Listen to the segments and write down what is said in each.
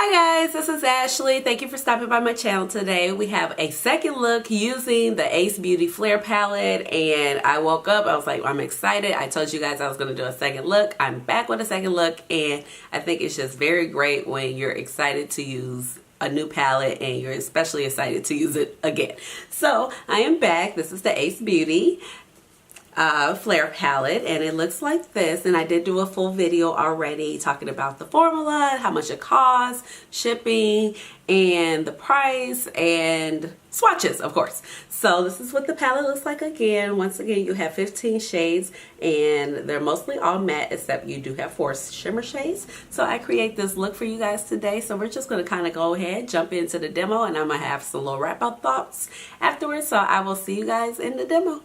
Hi guys, this is Ashley. Thank you for stopping by my channel today. We have a second look using the Beaute Flair palette, and I woke up, I was like, I'm excited. I told you guys I was going to do a second look. I'm back with a second look, and I think it's just very great when you're excited to use a new palette and you're especially excited to use it again. So I am back. This is the Beaute Flair palette, and it looks like this. And I did do a full video already talking about the formula, how much it costs, shipping, and the price, and swatches, of course. So this is what the palette looks like again. Once again, you have 15 shades, and they're mostly all matte, except you do have 4 shimmer shades. So I create this look for you guys today. So we're just going to kind of go ahead, jump into the demo, and I'm going to have some little wrap up thoughts afterwards. So I will see you guys in the demo.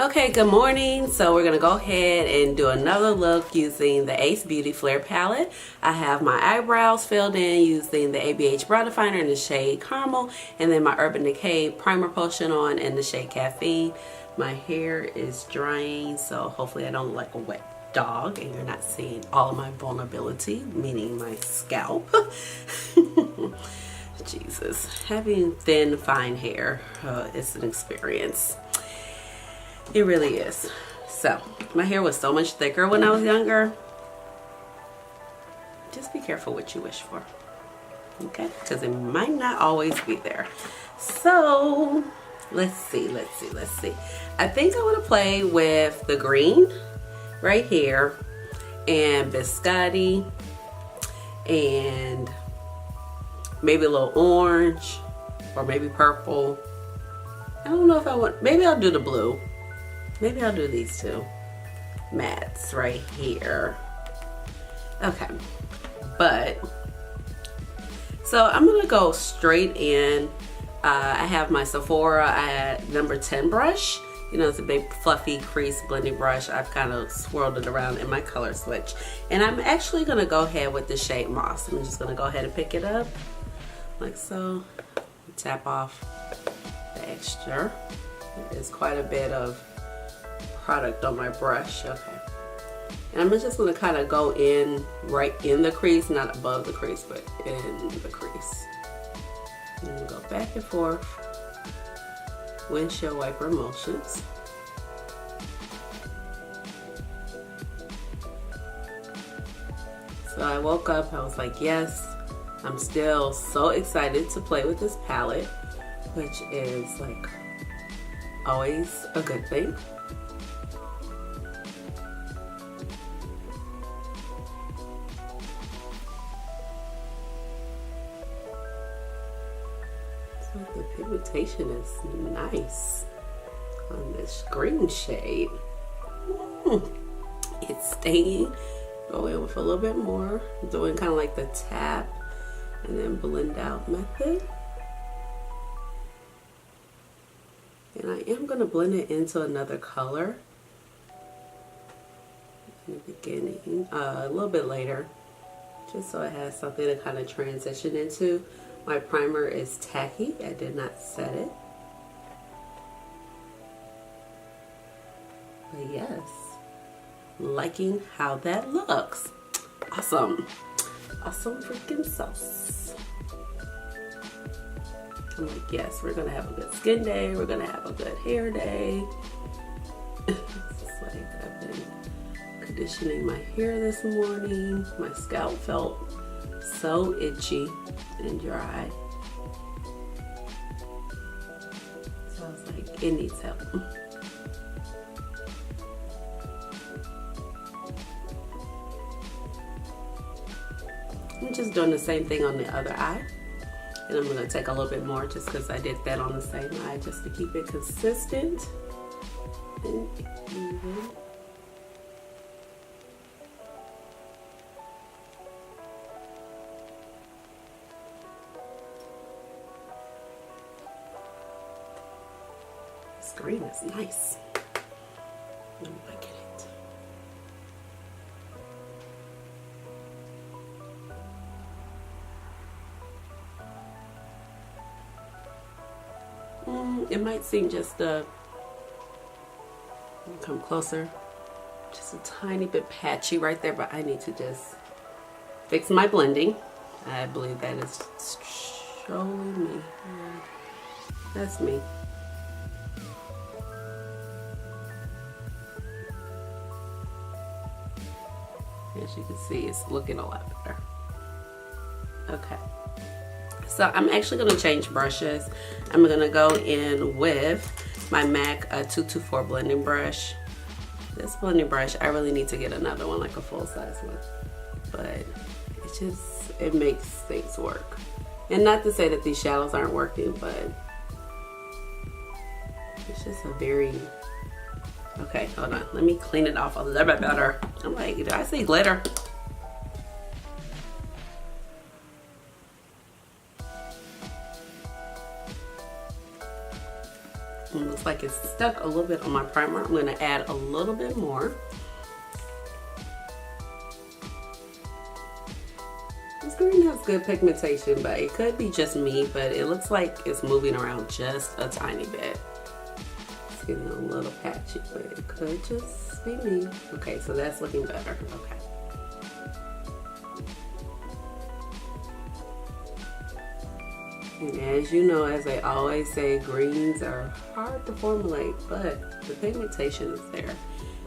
Okay, good morning. So we're going to go ahead and do another look using the Beaute Flair palette. I have my eyebrows filled in using the ABH Brow Definer in the shade Caramel, and then my Urban Decay Primer Potion on in the shade Caffeine. My hair is drying, so hopefully I don't look like a wet dog and you're not seeing all of my vulnerability, meaning my scalp. Jesus, having thin, fine hair is an experience. It really is. So, my hair was so much thicker when I was younger. Just be careful what you wish for. Okay? Because it might not always be there. So, let's see. I think I want to play with the green right here and biscotti and maybe a little orange or maybe purple. I don't know if I want, maybe I'll do the blue. Maybe I'll do these two mattes right here. Okay, but so I'm gonna go straight in. I have my Sephora number 10 brush. You know, it's a big fluffy crease blending brush. I've kind of swirled it around in my color switch, and I'm actually gonna go ahead with the shade Moss. I'm just gonna go ahead and pick it up like so. Tap off the extra. There's quite a bit of product on my brush. Okay, and I'm just going to kind of go in right in the crease, not above the crease, but in the crease, and go back and forth, windshield wiper motions. So I woke up, I was like, yes, I'm still so excited to play with this palette, which is like always a good thing. The pigmentation is nice on this green shade. It's staying. Go in with a little bit more. I'm doing kind of like the tap and then blend out method. And I am going to blend it into another color in the beginning, a little bit later, just so it has something to kind of transition into. My primer is tacky. I did not set it. But yes, liking how that looks. Awesome. Awesome freaking sauce. I'm like, yes, we're going to have a good skin day. We're going to have a good hair day. It's like I've been conditioning my hair this morning. My scalp felt so itchy and dry. So I was like, it needs help. I'm just doing the same thing on the other eye. And I'm going to take a little bit more just because I did that on the same eye, just to keep it consistent and even. This green is nice. I'm liking it. It might seem just come closer, just a tiny bit patchy right there, but I need to just fix my blending. I believe that is showing me. That's me. As you can see, it's looking a lot better. Okay. So I'm actually going to change brushes. I'm going to go in with my MAC 224 blending brush. This blending brush, I really need to get another one, like a full-size one. But it makes things work. And not to say that these shadows aren't working, but it's just a very... Okay, hold on. Let me clean it off a little bit better. I'm like, did I see glitter? It looks like it's stuck a little bit on my primer. I'm going to add a little bit more. This green has good pigmentation, but it could be just me, but it looks like it's moving around just a tiny bit. It's getting a little patchy, but it could just be me. Okay, so that's looking better. Okay. And as you know, as I always say, greens are hard to formulate, but the pigmentation is there.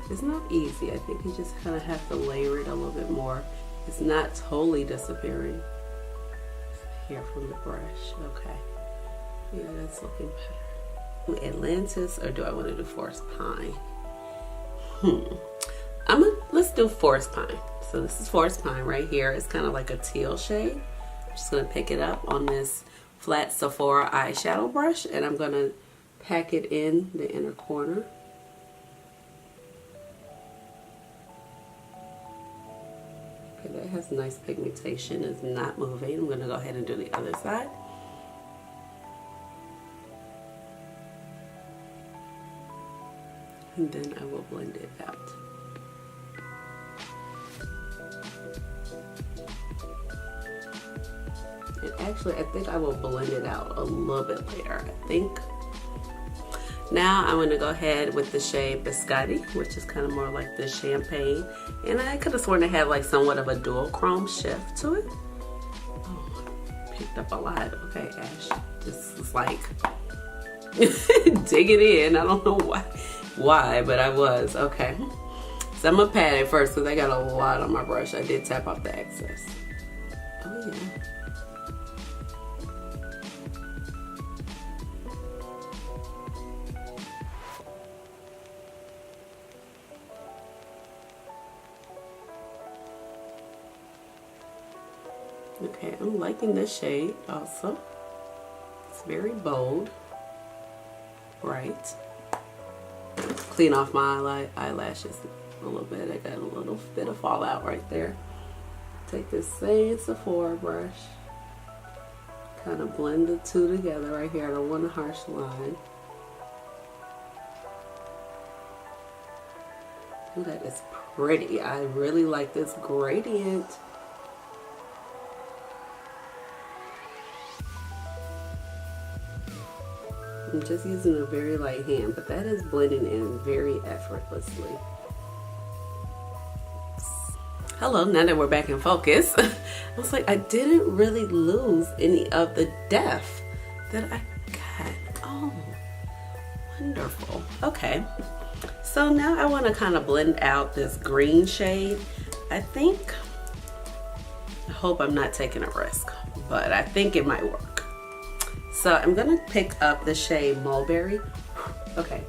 It's not easy. I think you just kind of have to layer it a little bit more. It's not totally disappearing here from the brush. Okay. Yeah, that's looking better. Atlantis, or do I want to do Forest Pine? Let's do Forest Pine. So this is Forest Pine right here. It's kind of like a teal shade. I'm just going to pick it up on this flat Sephora eyeshadow brush, and I'm going to pack it in the inner corner. Okay, that has nice pigmentation. It's not moving. I'm going to go ahead and do the other side. And then I will blend it out. And actually, I think I will blend it out a little bit later, I think. Now I'm going to go ahead with the shade Biscotti, which is kind of more like the champagne. And I could have sworn it had like somewhat of a dual chrome shift to it. Oh, I picked up a lot. Okay, Ash. This is like dig it in. I don't know why, but I was. Okay. So I'm going to pat it first because I got a lot on my brush. I did tap off the excess. Oh, yeah. Okay, I'm liking this shade also. It's very bold, bright. Clean off my eyelashes a little bit. I got a little bit of fallout right there. Take this same Sephora brush, kind of blend the two together right here. I don't want a harsh line. Ooh, that is pretty. I really like this gradient. I'm just using a very light hand, but that is blending in very effortlessly. Hello, now that we're back in focus, I was like, I didn't really lose any of the depth that I got. Oh, wonderful. Okay, so now I want to kind of blend out this green shade. I hope I'm not taking a risk, but I think it might work. So I'm going to pick up the shade Mulberry. Okay,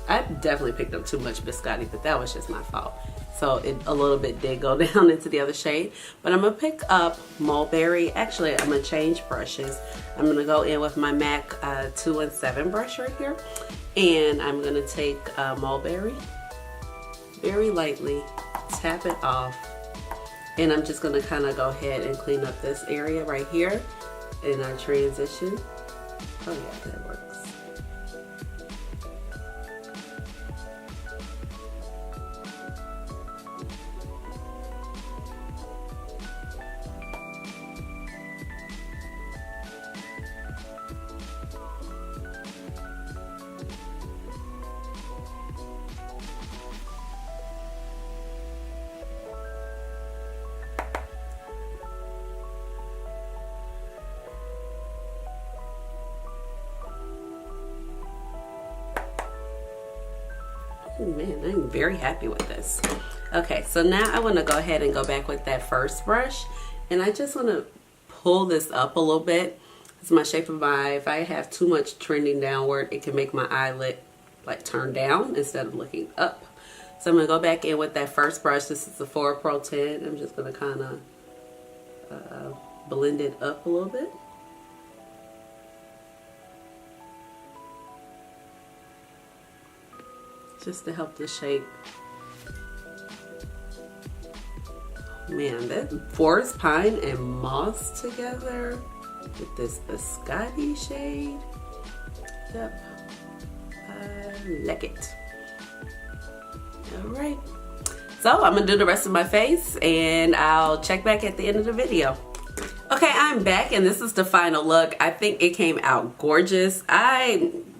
I definitely picked up too much Biscotti, but that was just my fault. So a little bit did go down into the other shade. But I'm going to pick up Mulberry. Actually, I'm going to change brushes. I'm going to go in with my MAC 217 brush right here. And I'm going to take Mulberry, very lightly, tap it off. And I'm just going to kind of go ahead and clean up this area right here in our transition. Oh yeah, that works. Man, I'm very happy with this. Okay, so now I want to go ahead and go back with that first brush, and I just want to pull this up a little bit. It's my shape of my eye. If I have too much trending downward, it can make my eyelid like turn down instead of looking up. So I'm going to go back in with that first brush. This is the 4 Pro 10. I'm just going to kind of blend it up a little bit. Just to help the shape. Man, that forest pine and moss together with this biscotti shade. Yep, I like it. All right, so I'm gonna do the rest of my face and I'll check back at the end of the video. Okay, I'm back and this is the final look. I think it came out gorgeous.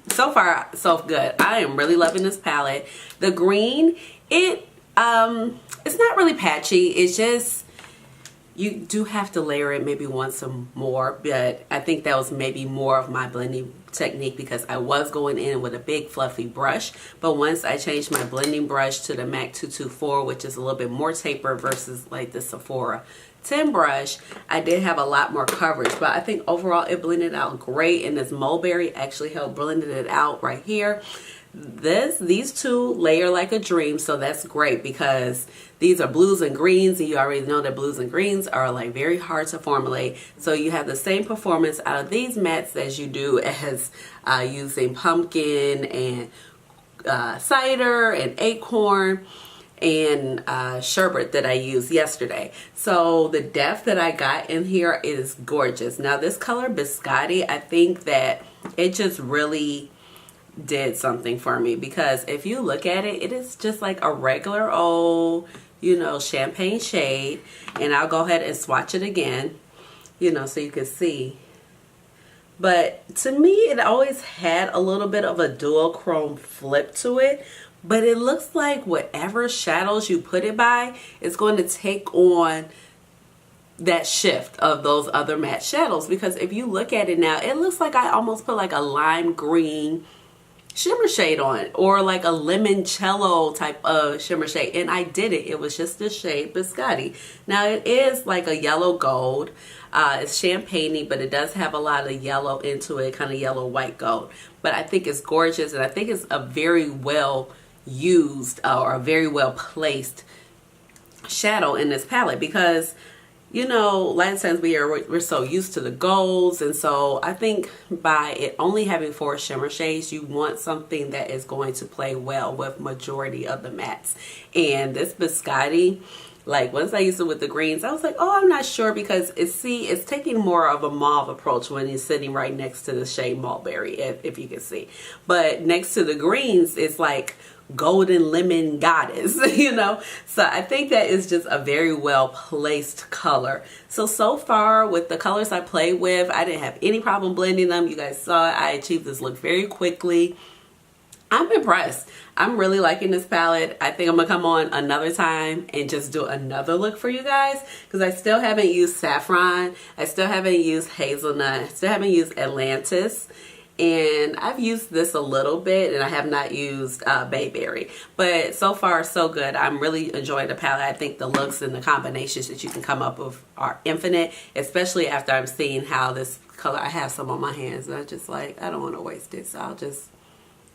So far so good. I am really loving this palette. The green, it's not really patchy. It's just, you do have to layer it maybe once some more, but I think that was maybe more of my blending technique because I was going in with a big fluffy brush, but once I changed my blending brush to the MAC 224, which is a little bit more taper versus like the Sephora 10 brush, I did have a lot more coverage, but I think overall it blended out great, and this mulberry actually helped blended it out right here. These two layer like a dream, so that's great because these are blues and greens, and you already know that blues and greens are like very hard to formulate. So you have the same performance out of these mattes as you do as using pumpkin and cider and acorn and sherbet that I used yesterday. So the depth that I got in here is gorgeous. Now this color biscotti, I think that it just really did something for me because if you look at it, it is just like a regular old, you know, champagne shade. And I'll go ahead and swatch it again, you know, so you can see. But to me, it always had a little bit of a dual chrome flip to it. But it looks like whatever shadows you put it by, it's going to take on that shift of those other matte shadows. Because if you look at it now, it looks like I almost put like a lime green shimmer shade on it, or like a limoncello type of shimmer shade, and I did it. It was just the shade biscotti. Now it is like a yellow gold. It's champagne-y, but it does have a lot of yellow into it, kind of yellow white gold. But I think it's gorgeous, and I think it's a very well used or a very well placed shadow in this palette because, you know, a lot of times we're so used to the golds, and so I think by it only having 4 shimmer shades, you want something that is going to play well with majority of the mattes. And this biscotti, like once I used it with the greens, I was like, oh, I'm not sure because it's taking more of a mauve approach when it's sitting right next to the shade mulberry, if you can see. But next to the greens, it's like golden lemon goddess, you know. So I think that is just a very well placed color. So far with the colors I played with, I didn't have any problem blending them. You guys saw it. I achieved this look very quickly. I'm impressed. I'm really liking this palette. I think I'm gonna come on another time and just do another look for you guys because I still haven't used saffron. I still haven't used hazelnut. I still haven't used Atlantis. And I've used this a little bit, and I have not used Bayberry. But so far, so good. I'm really enjoying the palette. I think the looks and the combinations that you can come up with are infinite, especially after I'm seeing how this color, I have some on my hands, and I'm just like, I don't want to waste it, so I'll just,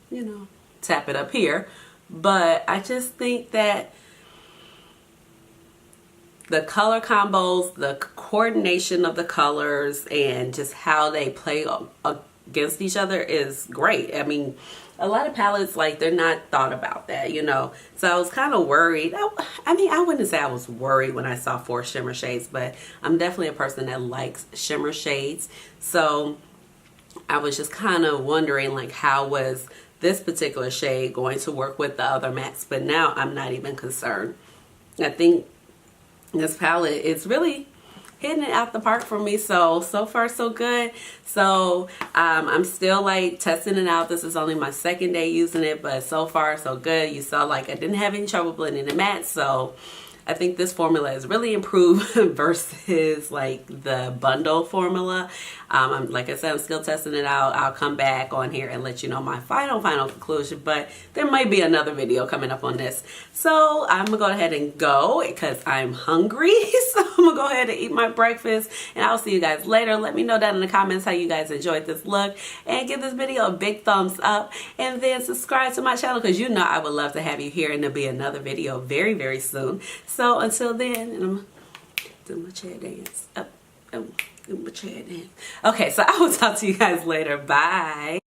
you know, tap it up here. But I just think that the color combos, the coordination of the colors, and just how they play against each other is great. I mean, a lot of palettes, like, they're not thought about that, you know. So I was kind of worried. I mean, I wouldn't say I was worried when I saw 4 shimmer shades, but I'm definitely a person that likes shimmer shades. So I was just kind of wondering, like, how was this particular shade going to work with the other mattes? But now I'm not even concerned. I think this palette is really hitting it out the park for me. So far so good. So I'm still like testing it out. This is only my 2nd day using it, but so far so good. You saw, like, I didn't have any trouble blending the matte, so I think this formula is really improved versus like the bundle formula. Like I said, I'm still testing it out. I'll come back on here and let you know my final conclusion, but there might be another video coming up on this. So I'm gonna go ahead and go because I'm hungry. So I'm gonna go ahead and eat my breakfast, and I'll see you guys later. Let me know down in the comments how you guys enjoyed this look, and give this video a big thumbs up, and then subscribe to my channel because you know I would love to have you here, and there'll be another video very, very soon. So until then, and I'm doing my chair dance. Do my chair dance. Okay, so I will talk to you guys later. Bye.